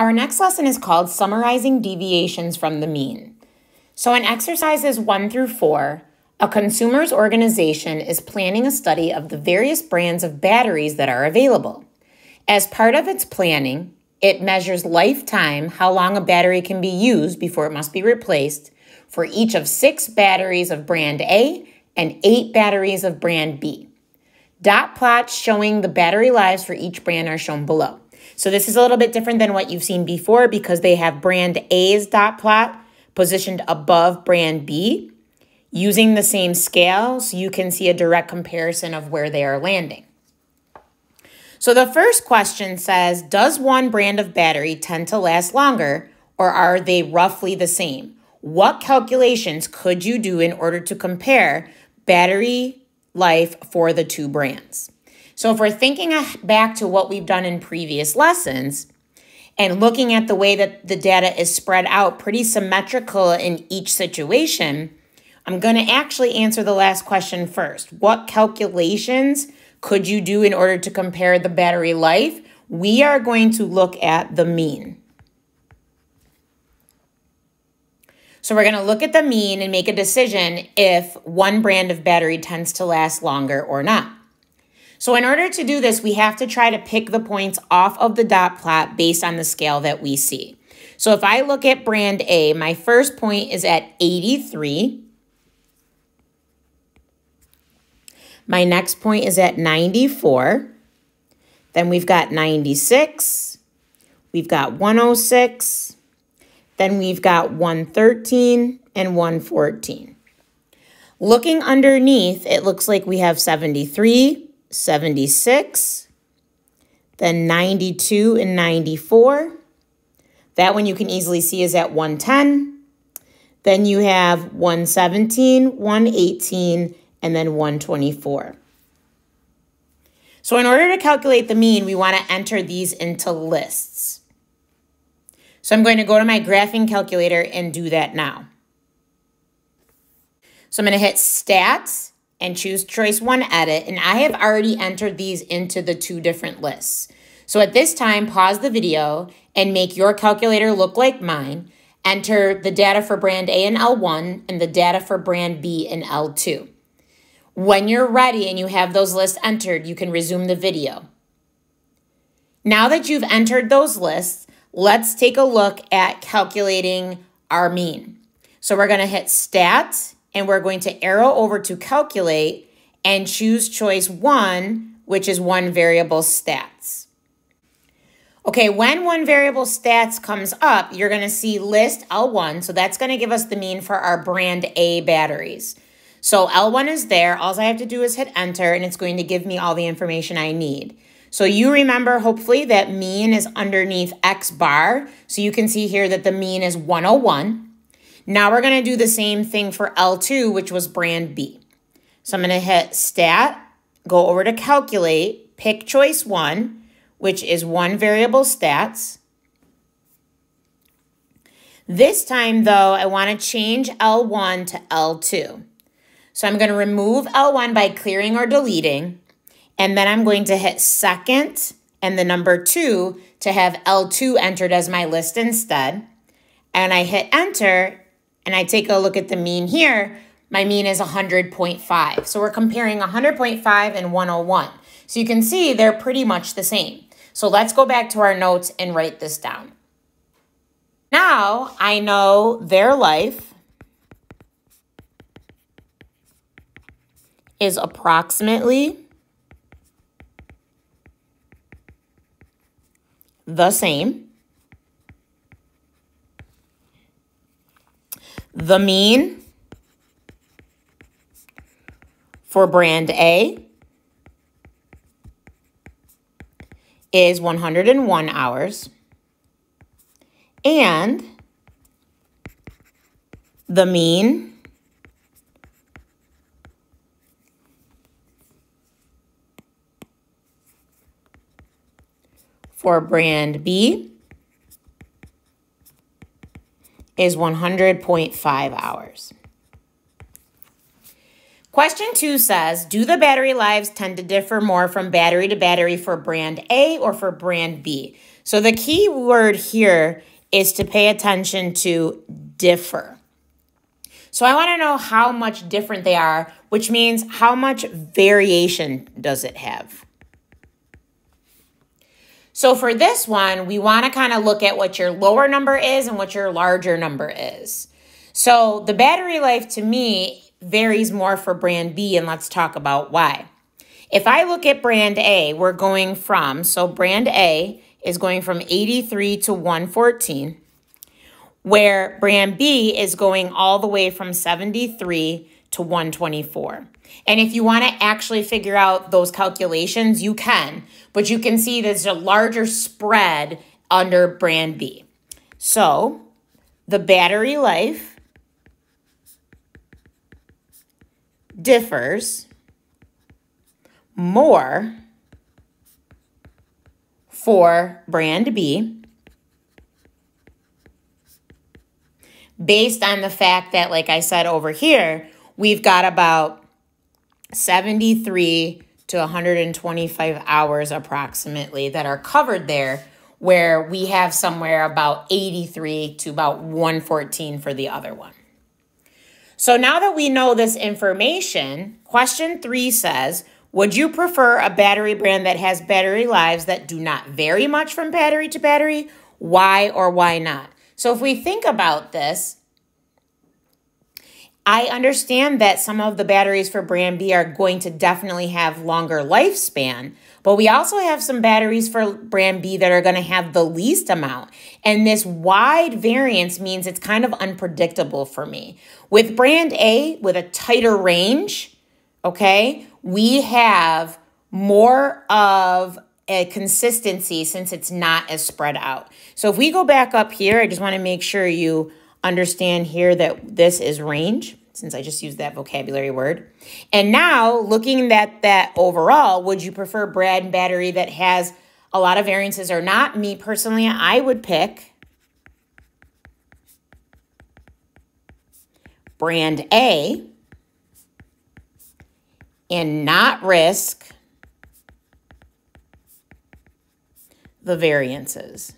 Our next lesson is called Summarizing Deviations from the Mean. So in exercises 1 through 4, a consumer's organization is planning a study of the various brands of batteries that are available. As part of its planning, it measures lifetime, how long a battery can be used before it must be replaced, for each of 6 batteries of brand A and 8 batteries of brand B. Dot plots showing the battery lives for each brand are shown below. So this is a little bit different than what you've seen before because they have brand A's dot plot positioned above brand B using the same scale, so you can see a direct comparison of where they are landing. So the first question says, does one brand of battery tend to last longer, or are they roughly the same? What calculations could you do in order to compare battery life for the two brands? So if we're thinking back to what we've done in previous lessons and looking at the way that the data is spread out pretty symmetrical in each situation, I'm going to actually answer the last question first. What calculations could you do in order to compare the battery life? We are going to look at the mean. So we're going to look at the mean and make a decision if one brand of battery tends to last longer or not. So in order to do this, we have to try to pick the points off of the dot plot based on the scale that we see. So if I look at brand A, my first point is at 83. My next point is at 94. Then we've got 96. We've got 106. Then we've got 113 and 114. Looking underneath, it looks like we have 73, 76, then 92 and 94. That one you can easily see is at 110. Then you have 117, 118, and then 124. So in order to calculate the mean, we want to enter these into lists. So I'm going to go to my graphing calculator and do that now. So I'm going to hit Stat and choose Choice 1 Edit, and I have already entered these into the two different lists. So at this time, pause the video and make your calculator look like mine. Enter the data for brand A in L1 and the data for brand B in L2. When you're ready and you have those lists entered, you can resume the video. Now that you've entered those lists, let's take a look at calculating our mean. So we're going to hit Stat, and we're going to arrow over to Calculate and choose Choice 1, which is one variable stats. Okay, when one variable stats comes up, you're going to see list L1. So that's going to give us the mean for our brand A batteries. So L1 is there. All I have to do is hit enter, and it's going to give me all the information I need. So you remember, hopefully, that mean is underneath X bar. So you can see here that the mean is 101. Now we're going to do the same thing for L2, which was brand B. So I'm going to hit Stat, go over to Calculate, pick Choice 1, which is one variable stats. This time, though, I want to change L1 to L2. So I'm going to remove L1 by clearing or deleting, and then I'm going to hit second and the number 2 to have L2 entered as my list instead. And I hit enter, and I take a look at the mean here. My mean is 100.5. So we're comparing 100.5 and 101. So you can see they're pretty much the same. So let's go back to our notes and write this down. Now I know their life is approximately the same. The mean for brand A is 101 hours, and the mean for brand B is 100.5 hours. Question 2 says, do the battery lives tend to differ more from battery to battery for brand A or for brand B? So the key word here is to pay attention to differ. So I want to know how much different they are, which means how much variation does it have? So for this one, we want to kind of look at what your lower number is and what your larger number is. So the battery life to me varies more for brand B, and let's talk about why. If I look at brand A, we're going from, so brand A is going from 83 to 114, where brand B is going all the way from 73 to 124. And if you want to actually figure out those calculations, you can, but you can see there's a larger spread under brand B. So the battery life differs more for brand B based on the fact that, like I said over here, we've got about 73 to 125 hours approximately that are covered there, where we have somewhere about 83 to about 114 for the other one. So now that we know this information, question 3 says, would you prefer a battery brand that has battery lives that do not vary much from battery to battery? Why or why not? So if we think about this, I understand that some of the batteries for brand B are going to definitely have longer lifespan, but we also have some batteries for brand B that are going to have the least amount. And this wide variance means it's kind of unpredictable for me. With brand A, with a tighter range, okay, we have more of a consistency since it's not as spread out. So if we go back up here, I just want to make sure you understand here that this is range, since I just used that vocabulary word. And now looking at that overall, would you prefer brand battery that has a lot of variances or not? Me personally, I would pick brand A and not risk the variances.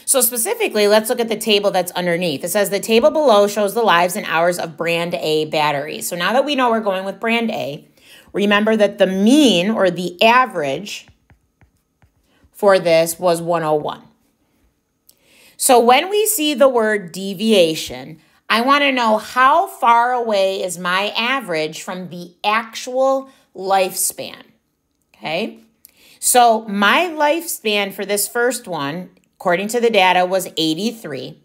So specifically, let's look at the table that's underneath. It says the table below shows the lives and hours of brand A batteries. So now that we know we're going with brand A, remember that the mean or the average for this was 101. So when we see the word deviation, I want to know how far away is my average from the actual lifespan, okay? So my lifespan for this first one, according to the data, was 83.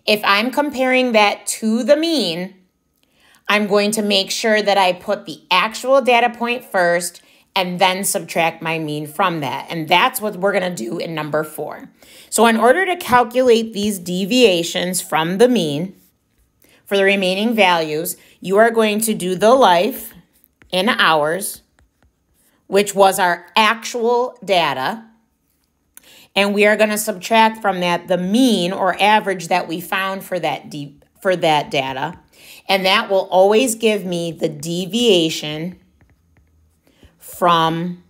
If I'm comparing that to the mean, I'm going to make sure that I put the actual data point first and then subtract my mean from that. And that's what we're going to do in number 4. So in order to calculate these deviations from the mean, for the remaining values, you are going to do the life in hours, which was our actual data, and we are going to subtract from that the mean or average that we found for that data, and that will always give me the deviation from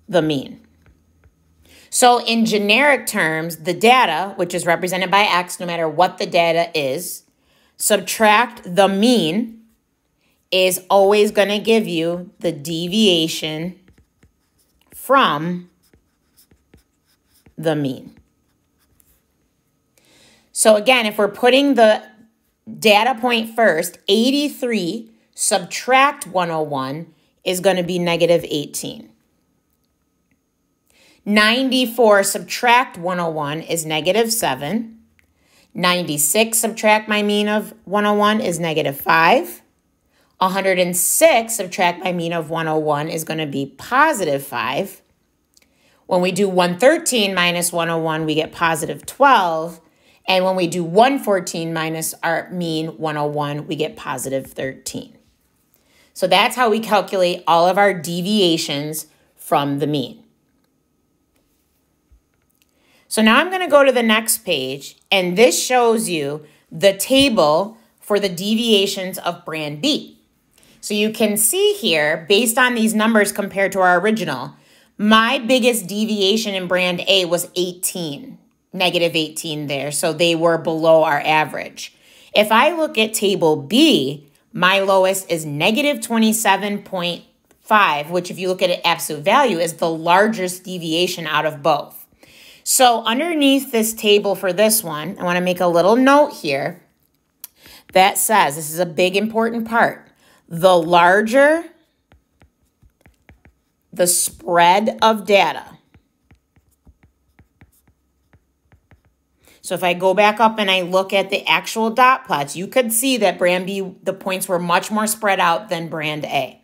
the mean. So in generic terms, the data, which is represented by X, no matter what the data is, subtract the mean is always going to give you the deviation from the mean. So again, if we're putting the data point first, 83 subtract 101 is going to be negative 18. 94 subtract 101 is negative 7. 96 subtract my mean of 101 is negative 5. 106 subtract my mean of 101 is going to be positive 5. When we do 113 minus 101, we get positive 12. And when we do 114 minus our mean 101, we get positive 13. So that's how we calculate all of our deviations from the mean. So now I'm going to go to the next page, and this shows you the table for the deviations of brand B. So you can see here, based on these numbers compared to our original, my biggest deviation in brand A was 18, negative 18 there. So they were below our average. If I look at table B, my lowest is negative 27.5, which if you look at it absolute value is the largest deviation out of both. So underneath this table for this one, I want to make a little note here that says, this is a big important part, the larger the spread of data. So if I go back up and I look at the actual dot plots, you could see that brand B, the points were much more spread out than brand A.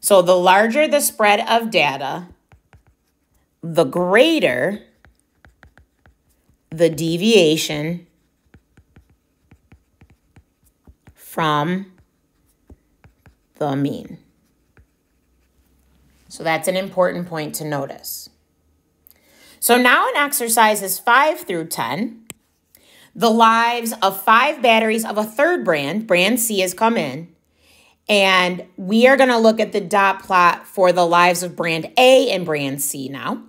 So the larger the spread of data, the greater the deviation from the mean. So that's an important point to notice. So now in exercises 5 through 10, the lives of 5 batteries of a third brand, brand C, has come in. And we are going to look at the dot plot for the lives of brand A and brand C now.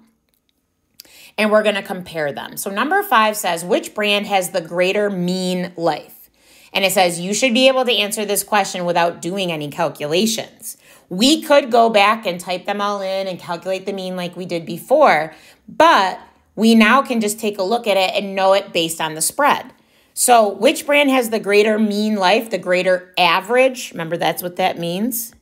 And we're going to compare them. So number 5 says, which brand has the greater mean life? And it says you should be able to answer this question without doing any calculations. We could go back and type them all in and calculate the mean like we did before, but we now can just take a look at it and know it based on the spread. So which brand has the greater mean life, the greater average? Remember, that's what that means.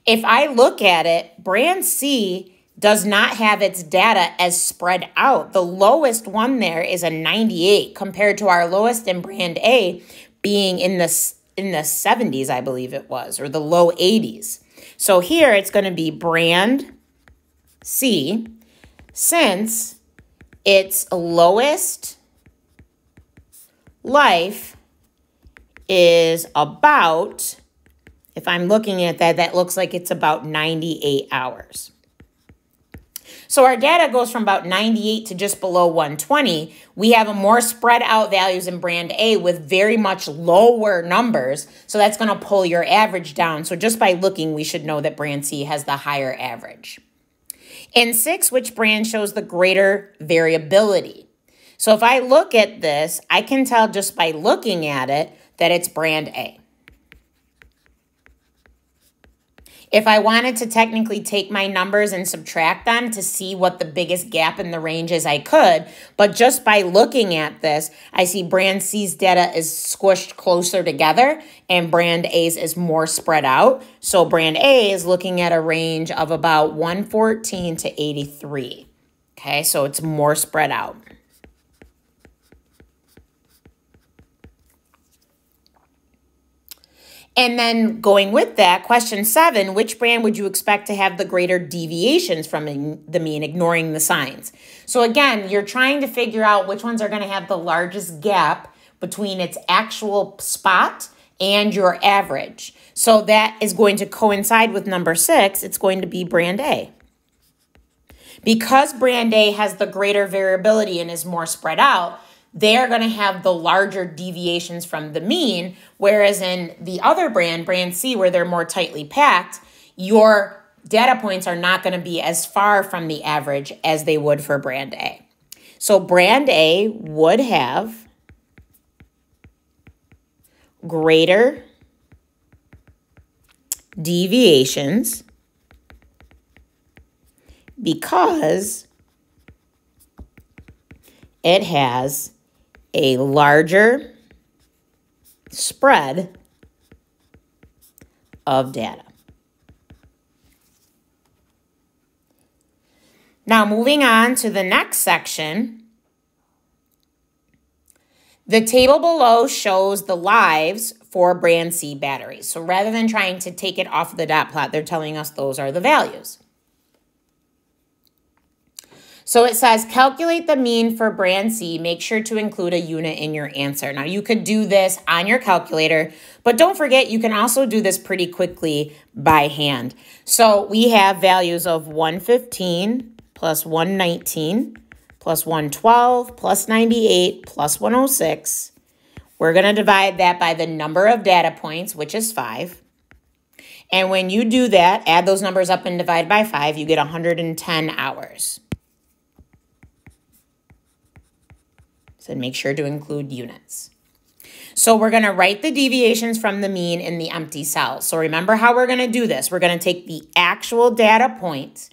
If I look at it, brand C does not have its data as spread out. The lowest one there is a 98 compared to our lowest in brand A being in the 70s, I believe it was, or the low 80s. So here it's going to be brand C, since its lowest life is about, if I'm looking at that, that looks like it's about 98 hours. So our data goes from about 98 to just below 120. We have a more spread out values in brand A with very much lower numbers. So that's going to pull your average down. So just by looking, we should know that brand C has the higher average. In 6, which brand shows the greater variability? So if I look at this, I can tell just by looking at it that it's brand A. If I wanted to technically take my numbers and subtract them to see what the biggest gap in the range is, I could. But just by looking at this, I see brand C's data is squished closer together and brand A's is more spread out. So brand A is looking at a range of about 114 to 83. Okay, so it's more spread out. And then going with that, question 7, which brand would you expect to have the greater deviations from the mean, ignoring the signs? So again, you're trying to figure out which ones are going to have the largest gap between its actual spot and your average. So that is going to coincide with number 6. It's going to be brand A. Because brand A has the greater variability and is more spread out, they're going to have the larger deviations from the mean, whereas in the other brand, brand C, where they're more tightly packed, your data points are not going to be as far from the average as they would for brand A. So brand A would have greater deviations because it has a larger spread of data. Now moving on to the next section, the table below shows the lives for brand C batteries. So rather than trying to take it off the dot plot, they're telling us those are the values. So it says, calculate the mean for brand C. Make sure to include a unit in your answer. Now, you could do this on your calculator, but don't forget, you can also do this pretty quickly by hand. So we have values of 115 plus 119 plus 112 plus 98 plus 106, We're going to divide that by the number of data points, which is 5. And when you do that, add those numbers up and divide by 5, you get 110 hours. So make sure to include units. So we're going to write the deviations from the mean in the empty cells. So remember how we're going to do this. We're going to take the actual data point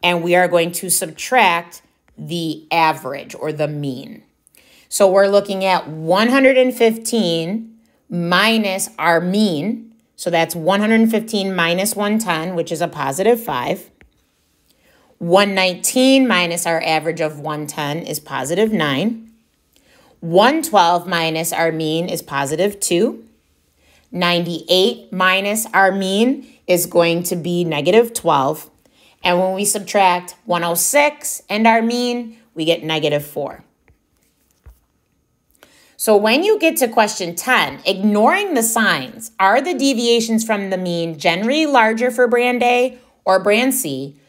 and we are going to subtract the average or the mean. So we're looking at 115 minus our mean. So that's 115 minus 110, which is a positive 5. 119 minus our average of 110 is positive 9. 112 minus our mean is positive 2. 98 minus our mean is going to be negative 12. And when we subtract 106 and our mean, we get negative 4. So when you get to question 10, ignoring the signs, are the deviations from the mean generally larger for brand A or brand C?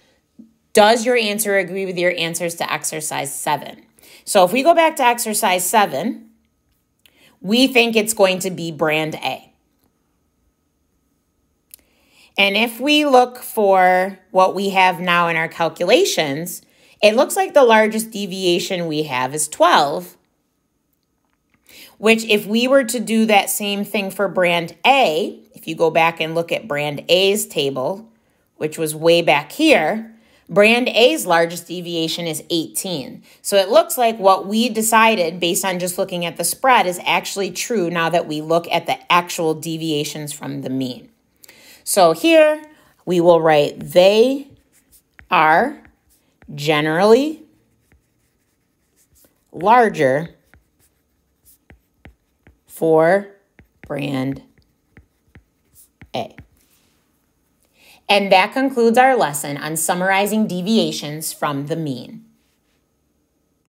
Does your answer agree with your answers to exercise 7? So if we go back to exercise 7, we think it's going to be brand A. And if we look for what we have now in our calculations, it looks like the largest deviation we have is 12, which if we were to do that same thing for brand A, if you go back and look at brand A's table, which was way back here, brand A's largest deviation is 18. So it looks like what we decided based on just looking at the spread is actually true now that we look at the actual deviations from the mean. So here we will write they are generally larger for brand A. And that concludes our lesson on summarizing deviations from the mean.